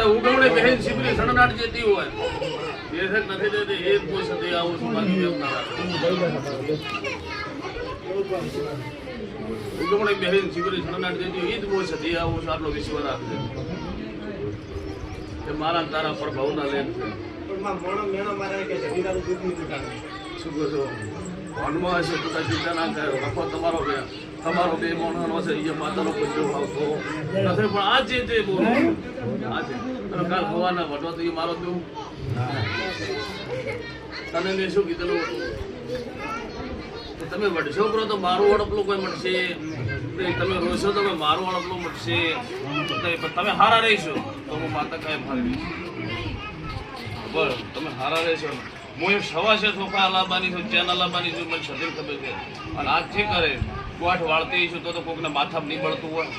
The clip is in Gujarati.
ઉગમણે બહેન શિબરી સણનાટ જતી હોય દેશક નથી દેતી એ જ કોઈ સદી આવું છું બાકી એમ ના ઉગમણે બહેન શિબરી સણનાટ જતી હોય એ જ કોઈ સદી આવું છું આટલો વિશ્વ રાખે એ મારા તારા પર ભાવના લેન છે શું કહો છો વનમાં હશે તો ચિંતા ના કરે લખો તમારો બે મોણનો છે એ માતાનો પૂજ્ય આવતો નથી પણ આ જે તે બોલો આ છે અને કાલ ખવાના વટો તો એ મારો તું તને મેં શું કીધેલું હતું તમે વડશો કરો તો મારું વડપલું કોઈ મળશે તમે રોશો તો મારું વડપલું મળશે તમે હારા રહીશો તો હું માતા કાંઈ ભાવી બરાબર તમે હારા રહેશો હું એક સવા છે સોફા લાવવાની છું ચેન લાવવાની છું મને સદીર ખબર છે અને આજ જે કરે ગોઠ વાળતી છું તો કોકને માથામાં નહીં બળતું હોય